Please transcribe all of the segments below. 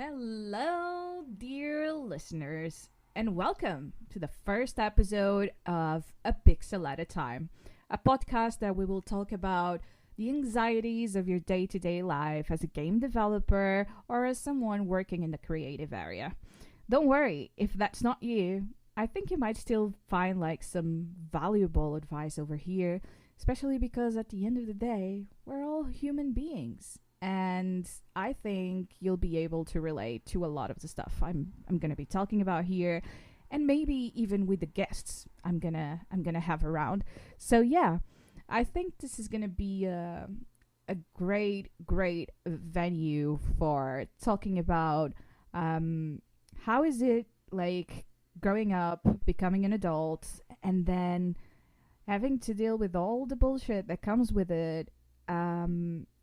Hello, dear listeners, and welcome to the first episode of A Pixel at a Time, a podcast that we will talk about the anxieties of your day to day life as a game developer or as someone working in the creative area. Don't worry, if that's not you, I think you might still find like some valuable advice over here, especially because at the end of the day, we're all human beings and I think you'll be able to relate to a lot of the stuff I'm going to be talking about here, and maybe even with the guests I'm gonna have around. So yeah, I think this is going to be a great venue for talking about how is it like growing up, becoming an adult, and then having to deal with all the bullshit that comes with it.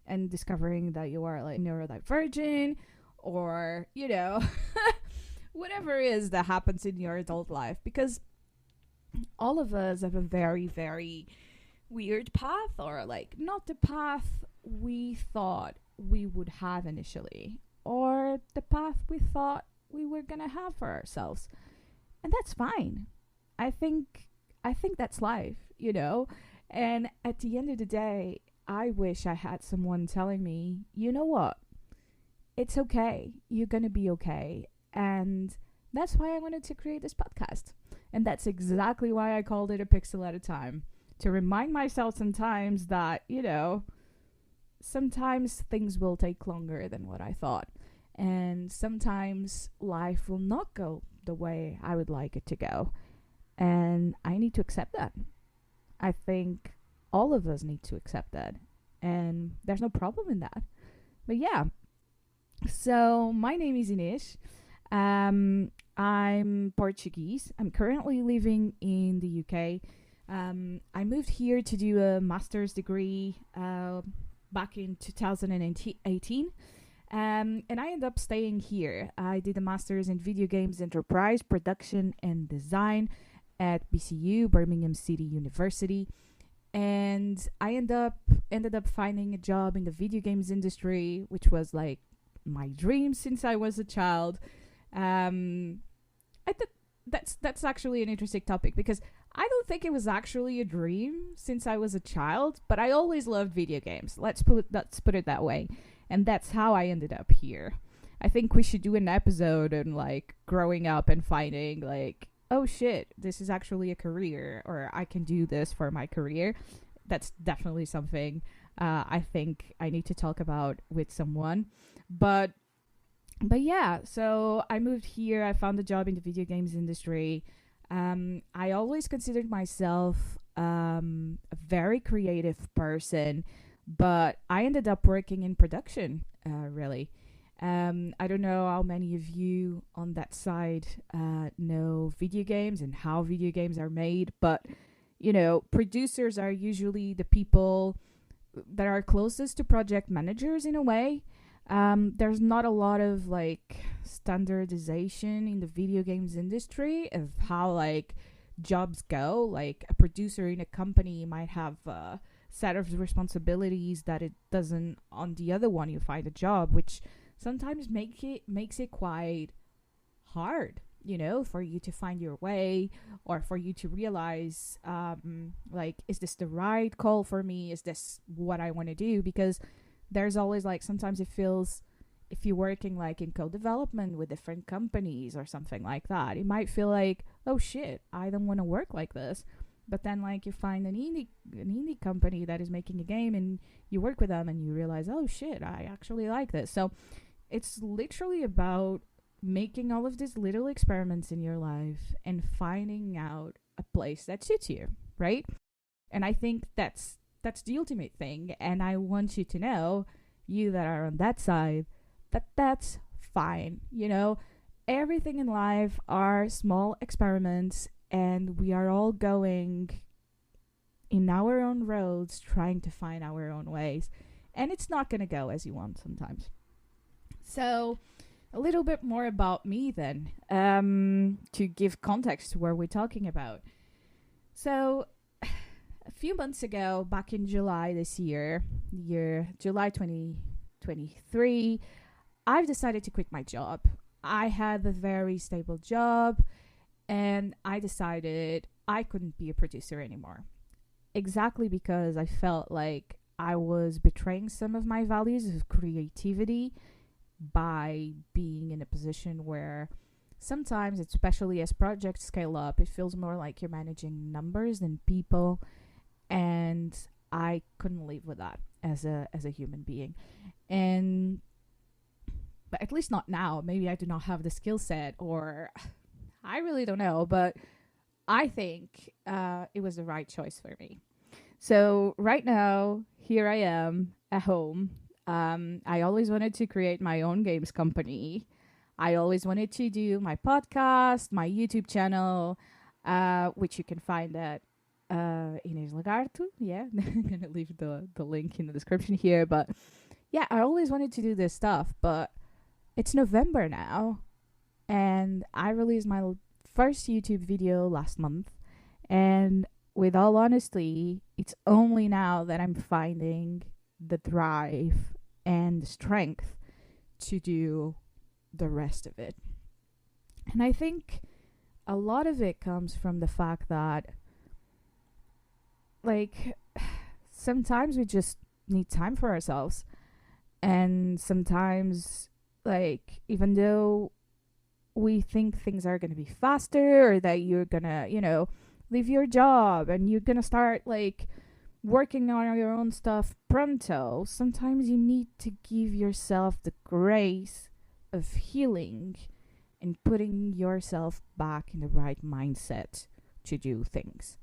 And discovering that you are like neurodivergent or, whatever it is that happens in your adult life. Because all of us have a very weird path, or like not the path we thought we would have initially, or the path we thought we were gonna have for ourselves. And that's fine. I think that's life. And at the end of the day, I wish I had someone telling me, you know what? It's okay. You're going to be okay. And that's why I wanted to create this podcast. And that's exactly why I called it A Pixel at a Time. To remind myself sometimes that, sometimes things will take longer than what I thought. And sometimes life will not go the way I would like it to go. And I need to accept that. I think all of us need to accept that. And there's no problem in that. But yeah, so my name is Inês. I'm Portuguese. I'm currently living in the UK. I moved here to do a master's degree back in 2018. And I ended up staying here. I did a master's in video games enterprise production and design at BCU, Birmingham City University. And I ended up finding a job in the video games industry, which was like my dream since I was a child. I think that's actually an interesting topic, because I don't think it was actually a dream since I was a child, but I always loved video games. Let's put it that way, and that's how I ended up here. I think we should do an episode on like growing up and finding like, oh shit, this is actually a career, or I can do this for my career. That's definitely something I think I need to talk about with someone. But yeah, so I moved here. I found a job in the video games industry. I always considered myself a very creative person, but I ended up working in production, really. I don't know how many of you on that side know video games and how video games are made, but producers are usually the people that are closest to project managers in a way. There's not a lot of like standardization in the video games industry of how like jobs go. Like a producer in a company might have a set of responsibilities that it doesn't on the other one you find a job, which sometimes makes it quite hard, for you to find your way, or for you to realize, like, is this the right call for me? Is this what I want to do? Because there's always like, sometimes it feels, if you're working like in co-development with different companies or something like that, it might feel like, oh shit, I don't want to work like this. But then like you find an indie company that is making a game, and you work with them and you realize, oh shit, I actually like this. So it's literally about making all of these little experiments in your life and finding out a place that suits you, right? And I think that's the ultimate thing. And I want you to know, you that are on that side, that that's fine. Everything in life are small experiments, and we are all going in our own roads, trying to find our own ways. And it's not going to go as you want sometimes. So, a little bit more about me then, to give context to what we're talking about. So, a few months ago, back in July this year July 2023, I've decided to quit my job. I had a very stable job, and I decided I couldn't be a producer anymore. Exactly because I felt like I was betraying some of my values of creativity by being in a position where sometimes, especially as projects scale up, it feels more like you're managing numbers than people, and I couldn't live with that as a human being. And but at least not now. Maybe I do not have the skill set, or I really don't know. But I think it was the right choice for me. So right now, here I am at home. I always wanted to create my own games company. I always wanted to do my podcast, my YouTube channel, which you can find at Inês Lagarto. Yeah, I'm gonna leave the link in the description here. But yeah, I always wanted to do this stuff, but it's November now, and I released my first YouTube video last month, and with all honesty, it's only now that I'm finding the drive and the strength to do the rest of it. And I think a lot of it comes from the fact that, like, sometimes we just need time for ourselves. And sometimes, like, even though we think things are going to be faster, or that you're going to, leave your job and you're going to start, like, working on your own stuff pronto, sometimes you need to give yourself the grace of healing and putting yourself back in the right mindset to do things.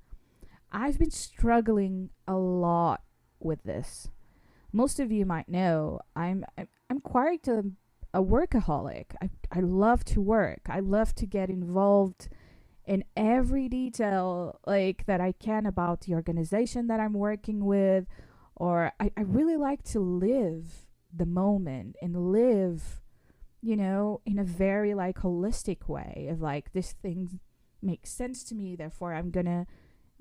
I've been struggling a lot with this. Most of you might know I'm quite a workaholic. I love to work. I love to get involved in every detail, like, that I can about the organization that I'm working with. Or I really like to live the moment and live, in a very, like, holistic way of, like, this thing makes sense to me, therefore I'm gonna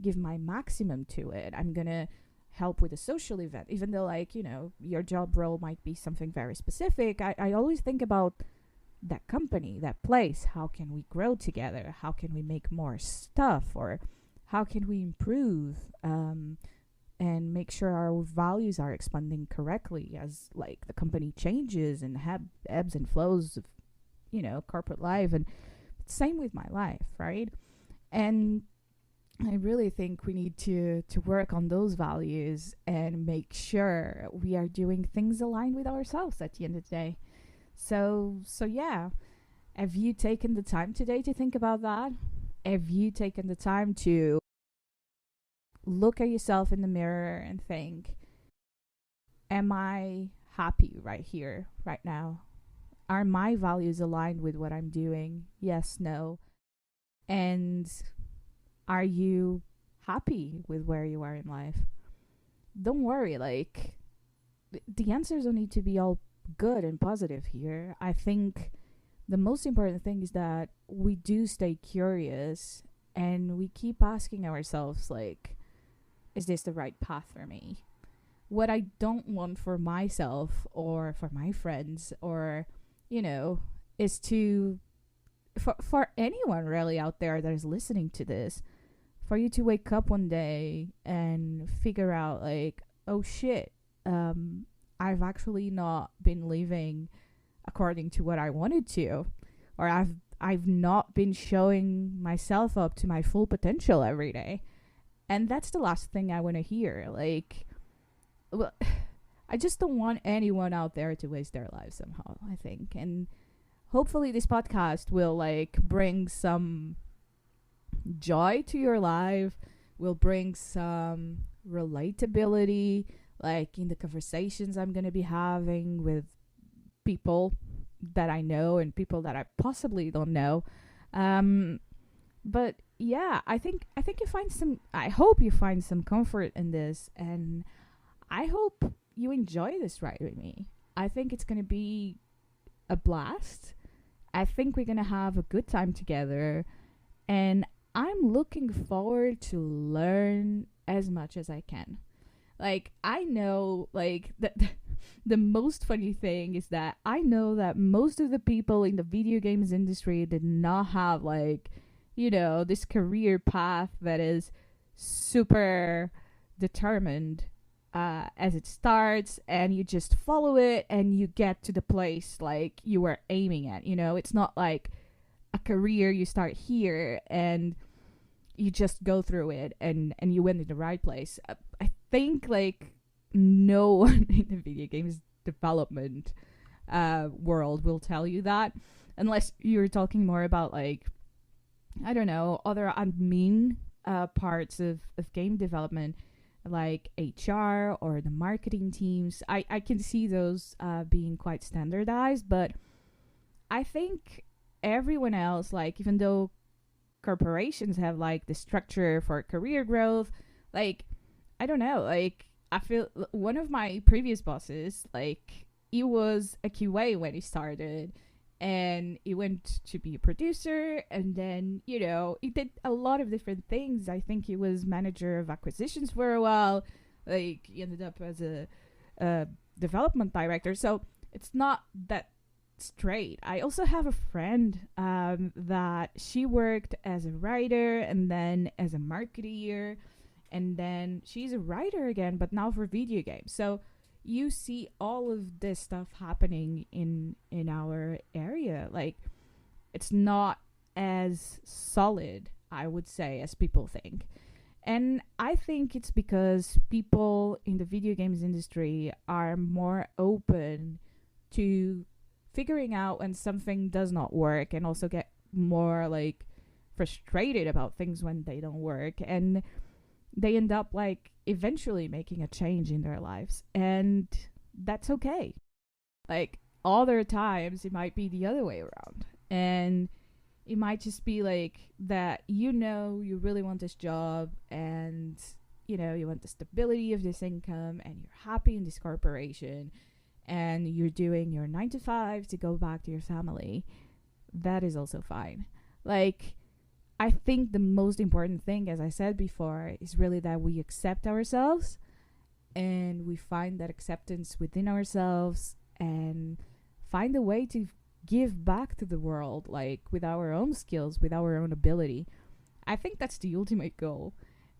give my maximum to it. I'm gonna help with a social event, even though, like, your job role might be something very specific. I always think about that company, that place. How can we grow together? How can we make more stuff? Or how can we improve and make sure our values are expanding correctly as, like, the company changes and have ebbs and flows of, corporate life. And same with my life, right? And I really think we need to work on those values and make sure we are doing things aligned with ourselves at the end of the day. So yeah, have you taken the time today to think about that? Have you taken the time to look at yourself in the mirror and think, am I happy right here, right now? Are my values aligned with what I'm doing? Yes, no. And are you happy with where you are in life? Don't worry, like, the answers don't need to be all good and positive here. I think the most important thing is that we do stay curious and we keep asking ourselves, like, is this the right path for me? What I don't want for myself or for my friends, or, is to, for anyone really out there that is listening to this, for you to wake up one day and figure out, like, oh shit, I've actually not been living according to what I wanted to, or I've not been showing myself up to my full potential every day. And that's the last thing I want to hear. Like, well, I just don't want anyone out there to waste their lives somehow, I think. And hopefully this podcast will, like, bring some joy to your life, will bring some relatability, like, in the conversations I'm going to be having with people that I know and people that I possibly don't know. But yeah, I think you find some, I hope you find some comfort in this, and I hope you enjoy this ride with me. I think it's going to be a blast. I think we're going to have a good time together, and I'm looking forward to learn as much as I can. Like, I know, like, that the most funny thing is that I know that most of the people in the video games industry did not have like, this career path that is super determined as it starts, and you just follow it and you get to the place like you were aiming at. It's not like a career you start here and you just go through it and you went in the right place. I think like no one in the video games development world will tell you that, unless you're talking more about like, I don't know, other admin parts of game development, like HR or the marketing teams. I can see those being quite standardized, but I think everyone else, like, even though corporations have like the structure for career growth, like, I don't know, like, I feel one of my previous bosses, like, he was a QA when he started, and he went to be a producer, and then he did a lot of different things. I think he was manager of acquisitions for a while. Like, he ended up as a development director, so it's not that straight. I also have a friend that she worked as a writer and then as a marketeer, and then she's a writer again, but now for video games. So you see all of this stuff happening in our area. Like, it's not as solid, I would say, as people think. And I think it's because people in the video games industry are more open to figuring out when something does not work, and also get more like frustrated about things when they don't work, and they end up like eventually making a change in their lives, and that's okay. Like, other times it might be the other way around, and it might just be like that, you really want this job, and you want the stability of this income, and you're happy in this corporation, and you're doing your 9 to 5 to go back to your family. That is also fine. Like, I think the most important thing, as I said before, is really that we accept ourselves, and we find that acceptance within ourselves, and find a way to give back to the world, like, with our own skills, with our own ability. I think that's the ultimate goal.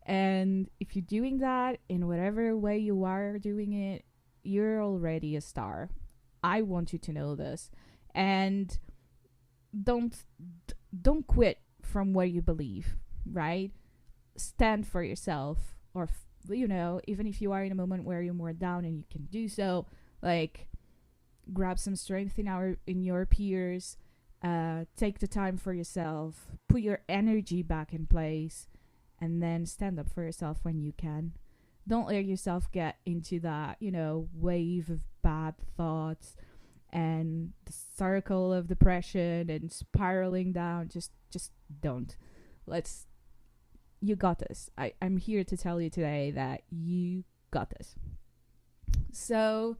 And if you're doing that in whatever way you are doing it, you're already a star. I want you to know this. And don't quit from what you believe, right? Stand for yourself, or even if you are in a moment where you're more down and you can do so, like, grab some strength in your peers, take the time for yourself, put your energy back in place, and then stand up for yourself when you can. Don't let yourself get into that, wave of bad thoughts and the circle of depression and spiraling down. Just don't. You got this. I'm here to tell you today that you got this. So,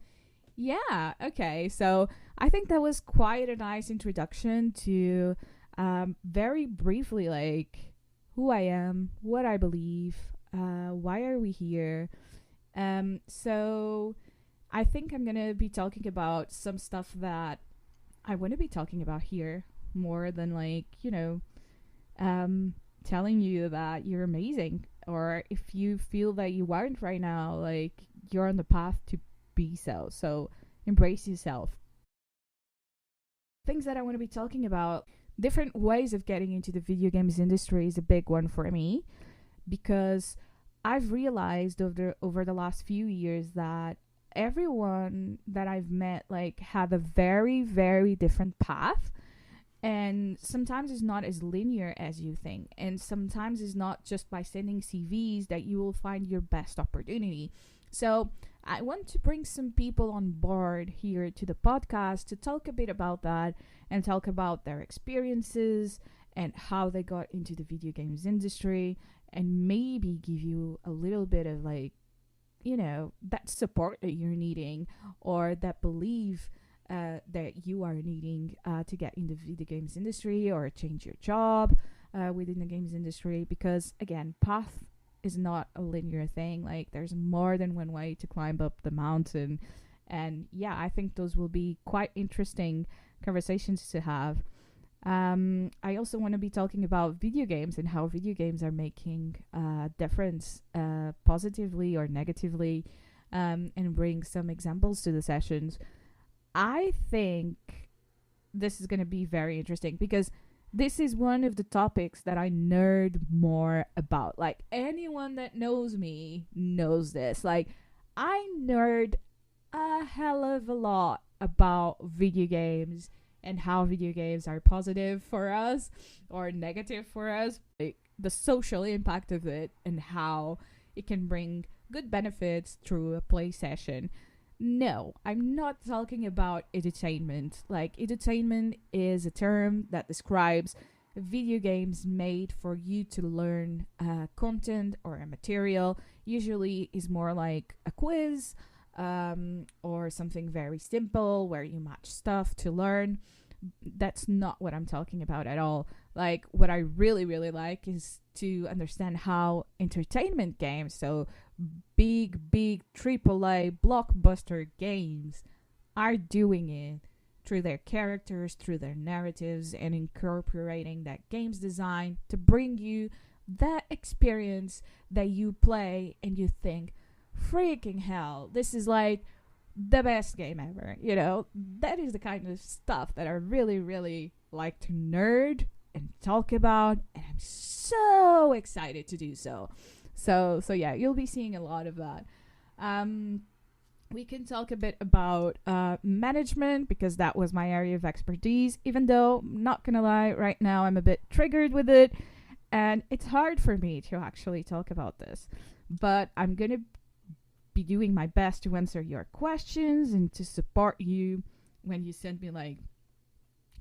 yeah, okay. So I think that was quite a nice introduction to very briefly, like, who I am, what I believe, why are we here. So I think I'm gonna be talking about some stuff that I want to be talking about here, more than like, telling you that you're amazing, or if you feel that you aren't right now, like, you're on the path to be so embrace yourself. Things that I want to be talking about, different ways of getting into the video games industry, is a big one for me, because I've realized over the last few years that everyone that I've met, like, had a very, very different path. And sometimes it's not as linear as you think. And sometimes it's not just by sending CVs that you will find your best opportunity. So I want to bring some people on board here to the podcast to talk a bit about that, and talk about their experiences and how they got into the video games industry, and maybe give you a little bit of, like, that support that you're needing, or that belief that you are needing to get in the video games industry, or change your job within the games industry. Because, again, path is not a linear thing. Like, there's more than one way to climb up the mountain, And yeah, I think those will be quite interesting conversations to have. I also want to be talking about video games and how video games are making a difference, positively or negatively, and bring some examples to the sessions. I think this is going to be very interesting because this is one of the topics that I nerd more about. Like, anyone that knows me knows this. Like, I nerd a hell of a lot about video games and how video games are positive for us or negative for us. Like, the social impact of it and how it can bring good benefits through a play session. No, I'm not talking about edutainment. Like, edutainment is a term that describes video games made for you to learn content or a material. Usually is more like a quiz, or something very simple where you match stuff to learn. That's not what I'm talking about at all. Like, what I really, really like is to understand how entertainment games, so big AAA blockbuster games, are doing it through their characters, through their narratives, and incorporating that game's design to bring you that experience that you play and you think, freaking hell, this is like the best game ever. You know, that is the kind of stuff that I really, really like to nerd and talk about, and I'm so excited to do so. So yeah, you'll be seeing a lot of that. We can talk a bit about management, because that was my area of expertise, even though, not gonna lie, right now I'm a bit triggered with it, and it's hard for me to actually talk about this. But I'm gonna be doing my best to answer your questions and to support you when you send me like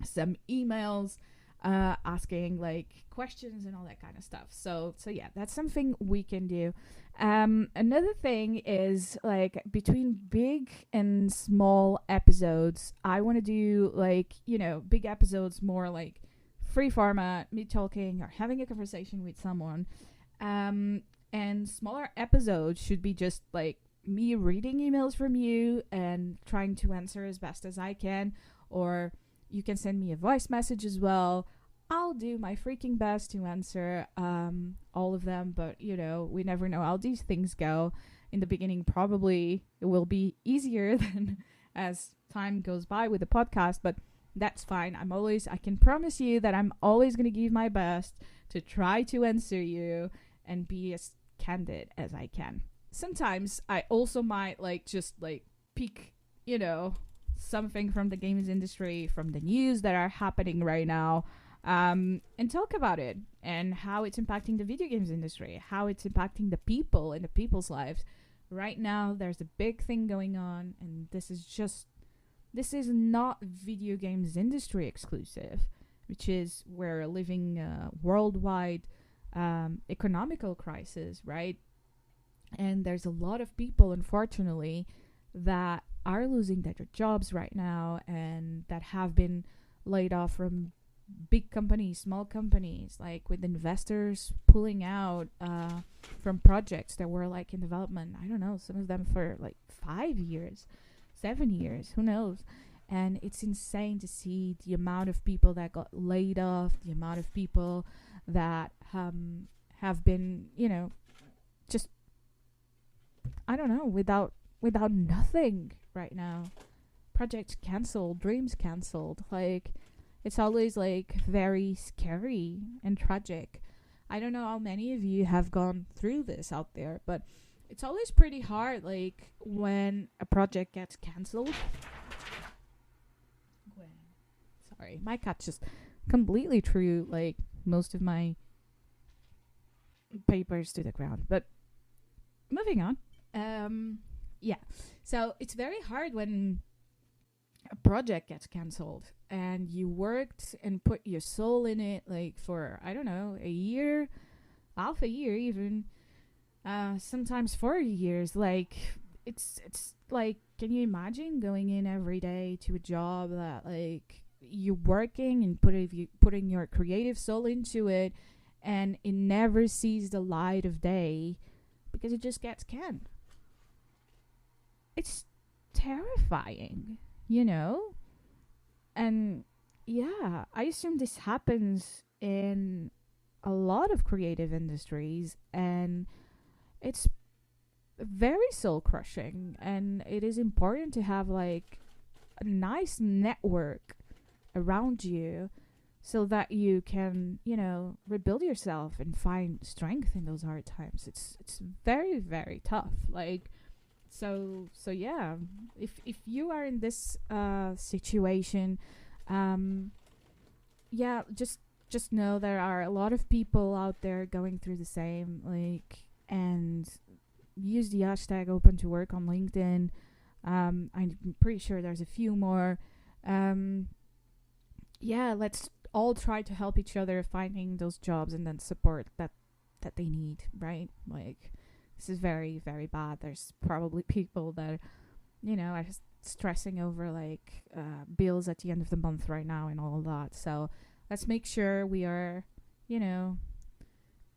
some emails asking like questions and all that kind of stuff. So yeah, that's something we can do. Another thing is, like, between big and small episodes, I want to do, like, you know, big episodes more like free format, me talking or having a conversation with someone, and smaller episodes should be just like me reading emails from you and trying to answer as best as I can, or you can send me a voice message as well. I'll do my freaking best to answer all of them, but, you know, we never know how these things go. In the beginning, probably it will be easier than as time goes by with the podcast, but that's fine. I can promise you that I'm always going to give my best to try to answer you and be as candid as I can. Sometimes I also might just pick, you know, something from the games industry, from the news that are happening right now, and talk about it and how it's impacting the video games industry, how it's impacting the people and the people's lives. Right now, there's a big thing going on, and this is not video games industry exclusive, which is we're living a worldwide economical crisis, right? And there's a lot of people, unfortunately, that are losing their jobs right now and that have been laid off from big companies, small companies, like with investors pulling out from projects that were like in development. I don't know, some of them for like 5 years, 7 years, who knows? And it's insane to see the amount of people that got laid off, the amount of people that have been, you know, just, I don't know, without nothing right now. Projects cancelled, dreams cancelled. Like, it's always like very scary and tragic. I don't know how many of you have gone through this out there, but it's always pretty hard, like, when a project gets cancelled. Sorry, my cat just completely threw like most of my papers to the ground. But moving on. Yeah. So it's very hard when a project gets cancelled and you worked and put your soul in it, like, for, I don't know, a year, half a year even, sometimes 4 years. Like, it's like, can you imagine going in every day to a job that, like, you're working and putting your creative soul into it, and it never sees the light of day because it just gets canned? It's terrifying, you know? And yeah, I assume this happens in a lot of creative industries, and it's very soul crushing. And it is important to have like a nice network around you so that you can, rebuild yourself and find strength in those hard times. It's very, very tough. Like, so yeah, if you are in this situation, yeah, just know there are a lot of people out there going through the same, like, and use the hashtag open to work on LinkedIn. I'm pretty sure there's a few more. Yeah, let's all try to help each other finding those jobs and then support that they need, right? Like, this is very, very bad. There's probably people that, are just stressing over like bills at the end of the month right now and all of that. So let's make sure we are,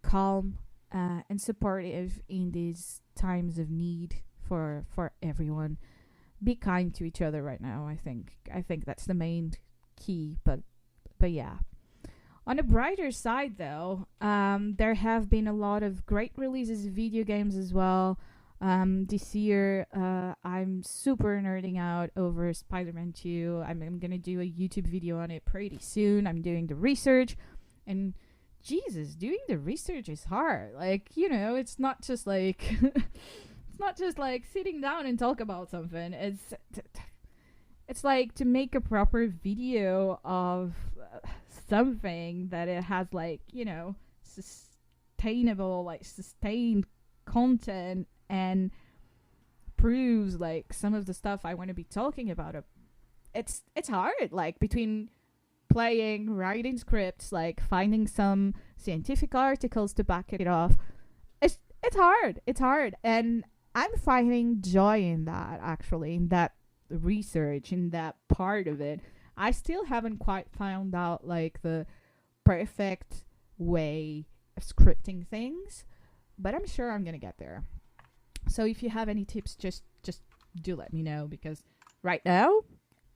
calm and supportive in these times of need for everyone. Be kind to each other right now. I think that's the main key. But yeah. On a brighter side, though, there have been a lot of great releases of video games as well. This year, I'm super nerding out over Spider-Man 2. I'm going to do a YouTube video on it pretty soon. I'm doing the research. And Jesus, doing the research is hard. Like, it's not just like... it's not just like sitting down and talk about something. It's like to make a proper video of something that it has like, sustainable, like sustained content and proves like some of the stuff I want to be talking about. It's hard, like between playing, writing scripts, like finding some scientific articles to back it off. It's hard. And I'm finding joy in that, actually, in that research, in that part of it. I still haven't quite found out like the perfect way of scripting things, but I'm sure I'm gonna get there. So if you have any tips, just do let me know, because right now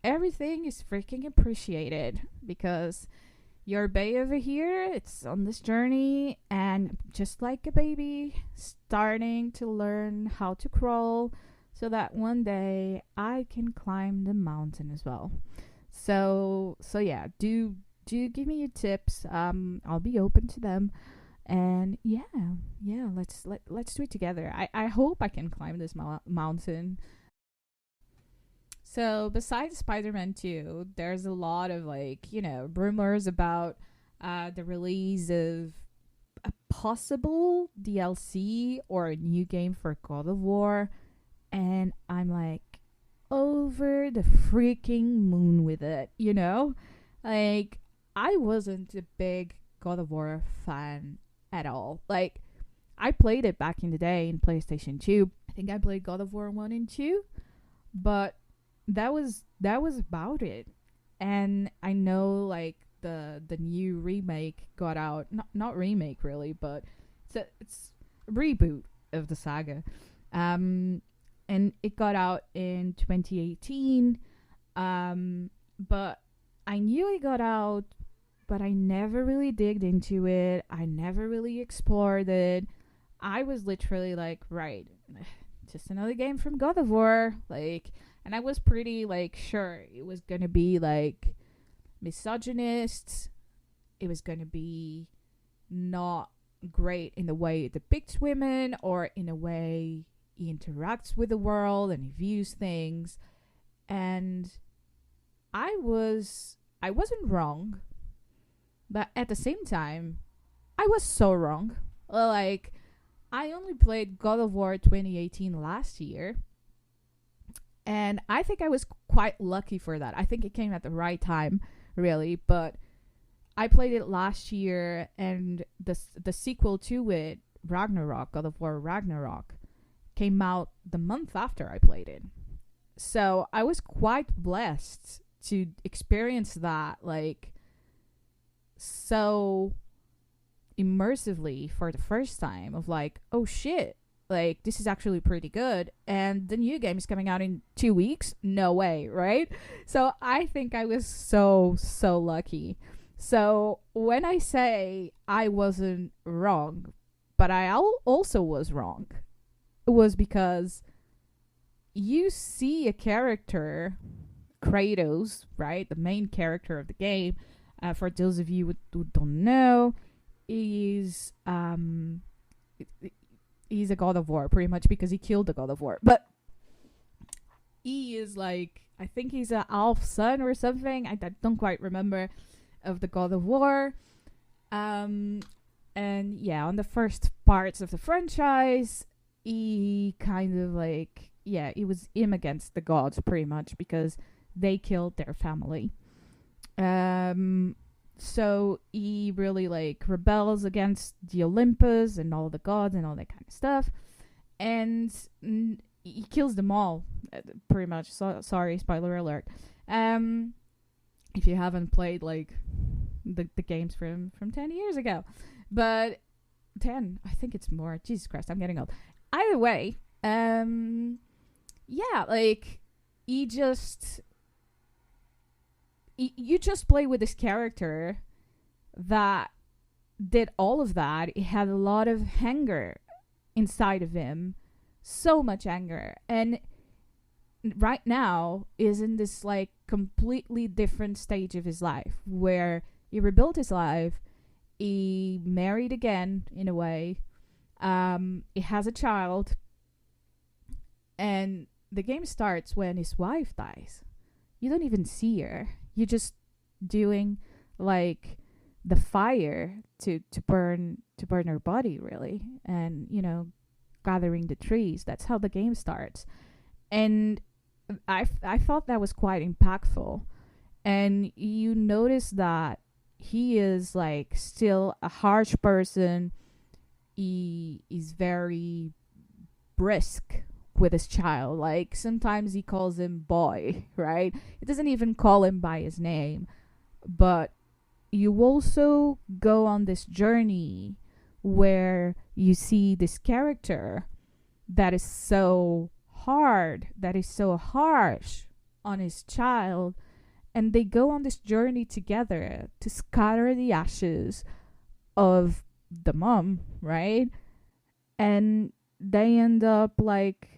everything is freaking appreciated, because your bae over here, it's on this journey, and just like a baby, starting to learn how to crawl so that one day I can climb the mountain as well. So yeah, do give me your tips. I'll be open to them. And yeah, let's do it together. I hope I can climb this mountain. So besides Spider-Man 2, there's a lot of like, rumors about the release of a possible DLC or a new game for God of War. And I'm like over the freaking moon with it, Like, I wasn't a big God of War fan at all. Like, I played it back in the day in PlayStation 2. I think I played God of War 1 and 2, but that was about it. And I know like the new remake got out, not remake really, but it's a reboot of the saga. And it got out in 2018. But I knew it got out, but I never really digged into it. I never really explored it. I was literally like, right, just another game from God of War. Like, and I was pretty like sure it was gonna be like misogynist. It was gonna be not great in the way it depicts women, or in a way he interacts with the world and he views things. And I wasn't wrong, but at the same time I was so wrong. Like, I only played God of War 2018 last year, and I think I was quite lucky for that. I think it came at the right time, really. But I played it last year, and the sequel to it, Ragnarok, God of War Ragnarok, came out the month after I played it. So I was quite blessed to experience that, like, so immersively for the first time, of like, oh shit, Like, this is actually pretty good. And the new game is coming out in 2 weeks. No way, right? So I think I was so lucky. So when I say I wasn't wrong, but I also was wrong, it was because you see a character, Kratos, right? The main character of the game. For those of you who don't know, is he's a god of war pretty much because he killed the god of war. But he is like, I think he's a half son or something. I don't quite remember, of the god of war. And yeah, on the first parts of the franchise, he kind of like, yeah, it was him against the gods pretty much because they killed their family. So he really like rebels against the Olympus and all the gods and all that kind of stuff, and he kills them all, pretty much. So, sorry, spoiler alert. If you haven't played like the games from 10 years ago, but 10, I think it's more. Jesus Christ, I'm getting old. Either way, yeah, like he just. You just play with this character that did all of that. He had a lot of anger inside of him, so much anger, and right now is in this like completely different stage of his life where he rebuilt his life. He married again in a way. He has a child, and the game starts when his wife dies. You don't even see her. You're just doing like the fire to burn her body, really, and gathering the trees. That's how the game starts, and I thought that was quite impactful. And you notice that he is like still a harsh person. He is very brisk with his child. Like sometimes he calls him boy, right? It doesn't even call him by his name. But you also go on this journey where you see this character that is so hard, that is so harsh on his child, and they go on this journey together to scatter the ashes of the mom, right? And they end up like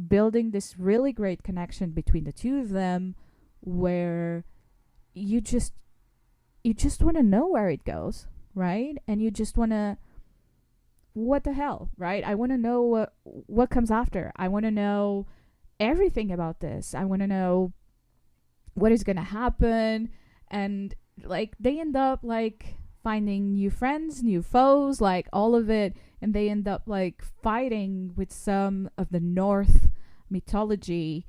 building this really great connection between the two of them, where you just want to know where it goes, right? And you just want to, what the hell, right? I want to know what comes after. I want to know everything about this. I want to know what is going to happen. And like they end up like finding new friends, new foes, like all of it. And they end up like fighting with some of the North mythology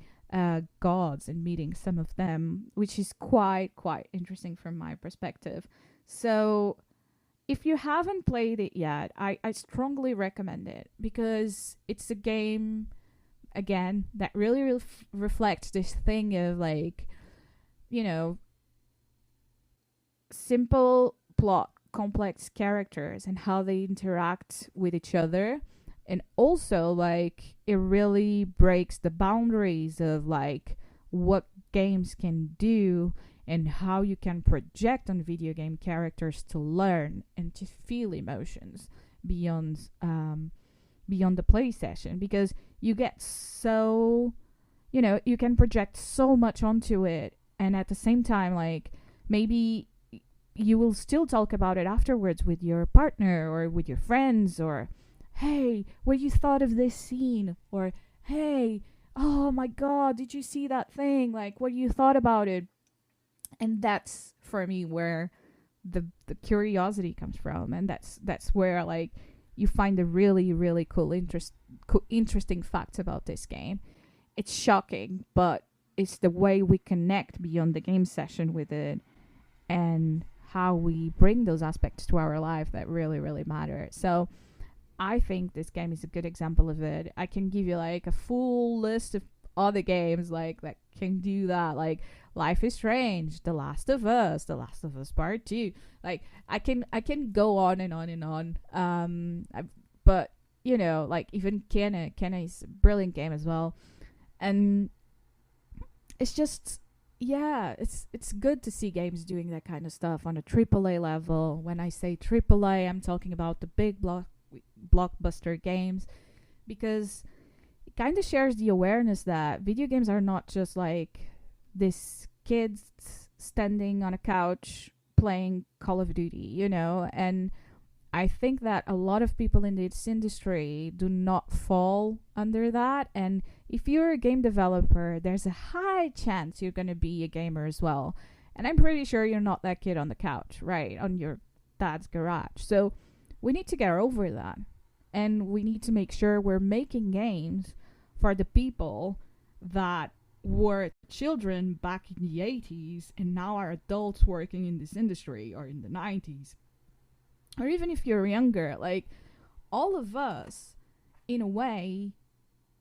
gods and meeting some of them, which is quite interesting from my perspective. So if you haven't played it yet, I strongly recommend it, because it's a game, again, that really reflects this thing of like, simple plot, complex characters, and how they interact with each other. And also like it really breaks the boundaries of like what games can do and how you can project on video game characters to learn and to feel emotions beyond the play session, because you get so you can project so much onto it, and at the same time like maybe you will still talk about it afterwards with your partner or with your friends, or hey, what you thought of this scene, or hey, oh my god, did you see that thing, like what you thought about it. And that's for me where the curiosity comes from, and that's where like you find the really cool interesting facts about this game. It's shocking, but it's the way we connect beyond the game session with it, and how we bring those aspects to our life that really matter. So I think this game is a good example of it. I can give you like a full list of other games like that can do that, like Life is Strange, The Last of Us Part 2. Like I can go on and on and on. But like even Kenna is a brilliant game as well. And it's just, yeah, it's good to see games doing that kind of stuff on a AAA level. When I say AAA, I'm talking about the big blockbuster games, because it kind of shares the awareness that video games are not just like this kids standing on a couch playing Call of Duty, and I think that a lot of people in this industry do not fall under that. And if you're a game developer, there's a high chance you're going to be a gamer as well. And I'm pretty sure you're not that kid on the couch, right? On your dad's garage. So we need to get over that. And we need to make sure we're making games for the people that were children back in the 80s and now are adults working in this industry, or in the 90s. Or even if you're younger, like, all of us, in a way,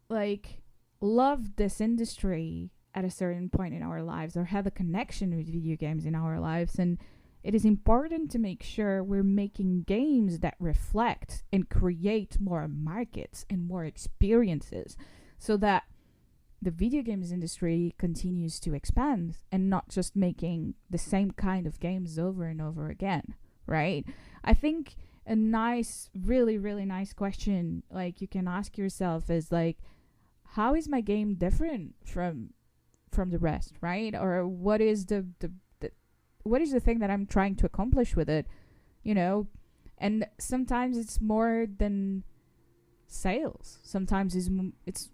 like, loved this industry at a certain point in our lives, or had a connection with video games in our lives. And it is important to make sure we're making games that reflect and create more markets and more experiences, so that the video games industry continues to expand, and not just making the same kind of games over and over again, right? I think a nice, really, really nice question, like, you can ask yourself is, like, how is my game different from the rest, right? Or what is the what is the thing that I'm trying to accomplish with it, And sometimes it's more than sales. Sometimes it's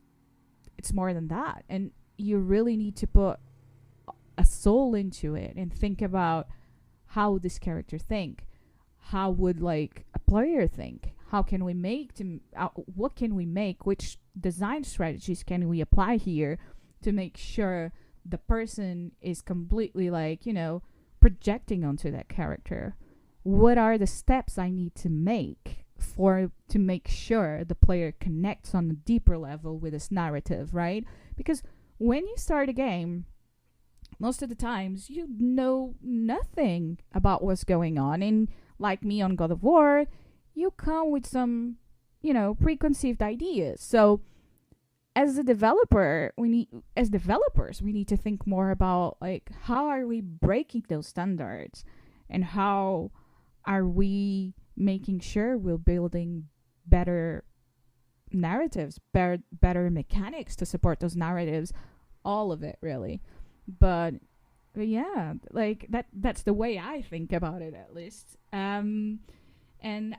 more than that, and you really need to put a soul into it and think about how this character think. How would, like, a player think? How can we make what can we make? Which design strategies can we apply here to make sure the person is completely, like, projecting onto that character? What are the steps I need to make to make sure the player connects on a deeper level with this narrative, right? Because when you start a game, most of the times you know nothing about what's going on. And like me on God of War, you come with some, preconceived ideas. So as developers, we need to think more about, like, how are we breaking those standards, and how are we making sure we're building better narratives, better mechanics to support those narratives, all of it, really. But yeah, like, that's the way I think about it, at least. And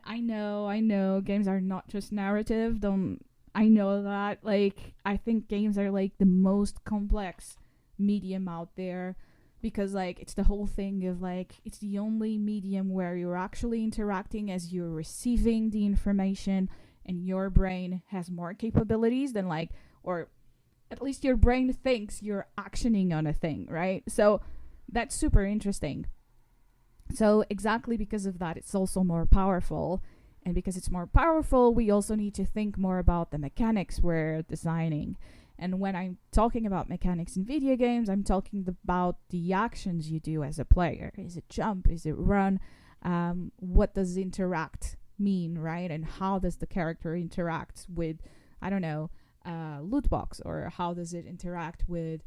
I know games are not just narrative. I know that. Like, I think games are, like, the most complex medium out there, because, like, it's the whole thing of, like, it's the only medium where you're actually interacting as you're receiving the information, and your brain has more capabilities than, like, or at least your brain thinks you're actioning on a thing, right? So that's super interesting. So exactly because of that, it's also more powerful. And because it's more powerful, we also need to think more about the mechanics we're designing. And when I'm talking about mechanics in video games, I'm talking about the actions you do as a player. Is it jump? Is it run? What does interact mean, right? And how does the character interact with, I don't know, loot box? Or how does it interact with,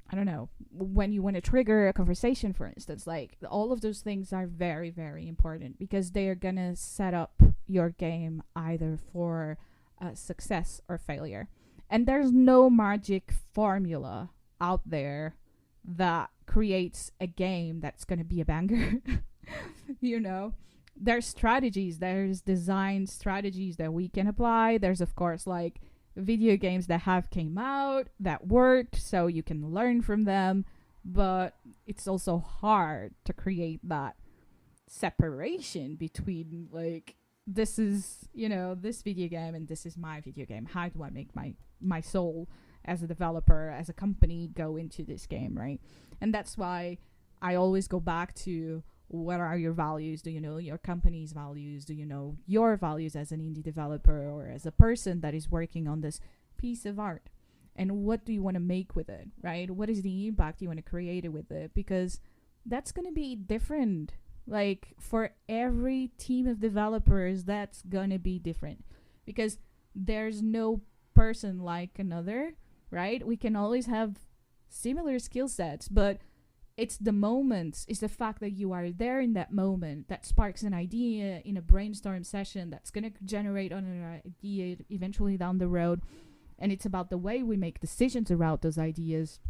I don't know, when you want to trigger a conversation, for instance? Like, all of those things are very, very important, because they are going to set up your game either for success or failure. And there's no magic formula out there that creates a game that's going to be a banger. There's strategies, there's design strategies that we can apply. There's, of course, like, video games that have came out that worked, so you can learn from them. But it's also hard to create that separation between, like, this is, this video game and this is my video game. How do I make my soul as a developer, as a company, go into this game, right? And that's why I always go back to, what are your values? Do you know your company's values? Do you know your values as an indie developer or as a person that is working on this piece of art? And what do you want to make with it, right? What is the impact you want to create with it? Because that's going to be different Like for every team of developers, that's gonna be different because there's no person like another, right? We can always have similar skill sets, but it's the moments, it's the fact that you are there in that moment that sparks an idea in a brainstorm session that's going to generate on an idea eventually down the road. And it's about the way we make decisions around those ideas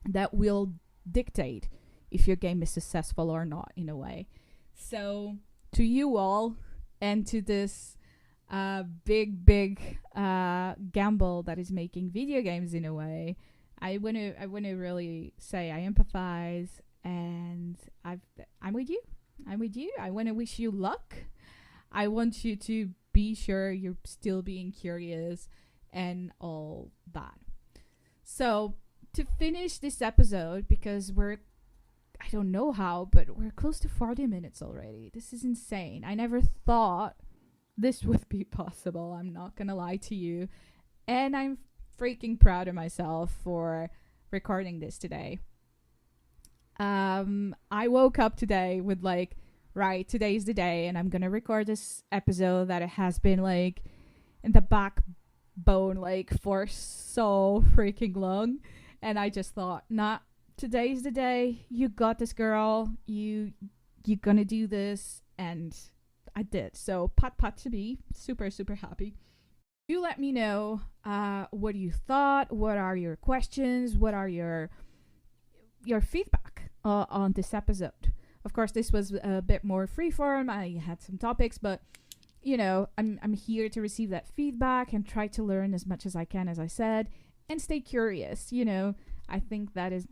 that will dictate if your game is successful or not, in a way. So to you all, and to this big gamble that is making video games, in a way, I wanna really say I empathize, and I'm with you. I'm with you. I wanna wish you luck. I want you to be sure you're still being curious and all that. So to finish this episode, because I don't know how, but we're close to 40 minutes already. This is insane. I never thought this would be possible. I'm not gonna lie to you. And I'm freaking proud of myself for recording this today. I woke up today with like, right, today's the day, and I'm gonna record this episode that it has been like in the backbone like for so freaking long. And I just thought, nah, today's the day. You got this, girl. You're gonna do this. And I did. So pat to me. Super, super happy. Do let me know what you thought. What are your questions? What are your feedback on this episode? Of course, this was a bit more freeform. I had some topics, but you know, I'm here to receive that feedback and try to learn as much as I can, as I said, and stay curious. You know, I think that is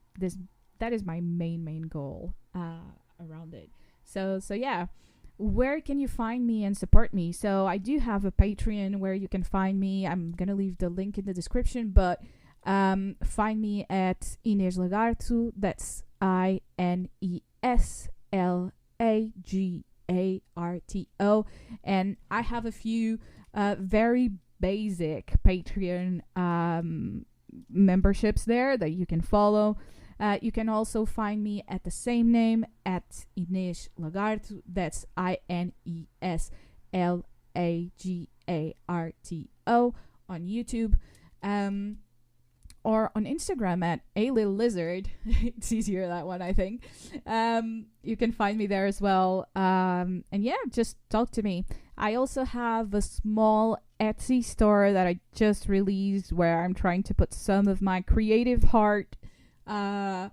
my main goal around it. So yeah. Where can you find me and support me? So I do have a Patreon where you can find me. I'm going to leave the link in the description, but find me at Inês Lagarto. That's INESLAGARTO. And I have a few very basic Patreon memberships there that you can follow. You can also find me at the same name, at Inês Lagarto. That's INESLAGARTO on YouTube. Or on Instagram at A Little Lizard. It's easier, that one, I think. You can find me there as well. And yeah, just talk to me. I also have a small Etsy store that I just released where I'm trying to put some of my creative heart so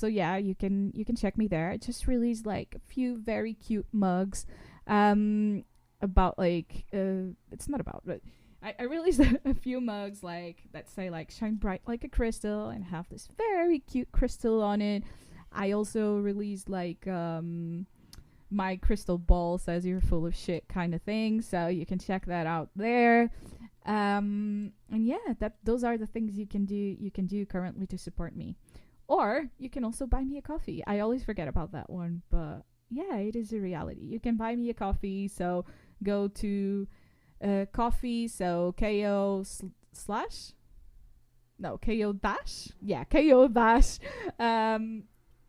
yeah, you can check me there. I just released like a few very cute mugs about like it's not about, but I released a few mugs like that say like shine bright like a crystal and have this very cute crystal on it. I also released like my crystal ball says you're full of shit kind of thing, so you can check that out there. And yeah, those are the things you can do currently to support me. Or you can also buy me a coffee. I always forget about that one, but yeah, it is a reality. You can buy me a coffee, so go to coffee, so ko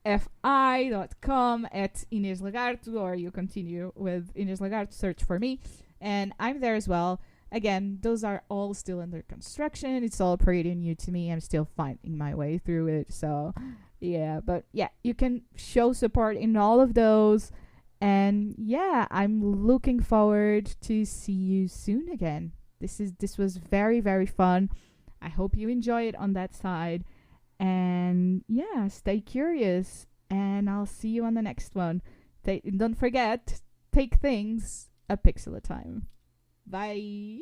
fi.com at Inês Lagarto, or you continue with Inês Lagarto, search for me, and I'm there as well. Again, those are all still under construction. It's all pretty new to me. I'm still finding my way through it. So, yeah. But, yeah, you can show support in all of those. And, yeah, I'm looking forward to see you soon again. This was very, very fun. I hope you enjoy it on that side. And, yeah, stay curious. And I'll see you on the next one. Don't forget, take things a pixel at a time. Bye.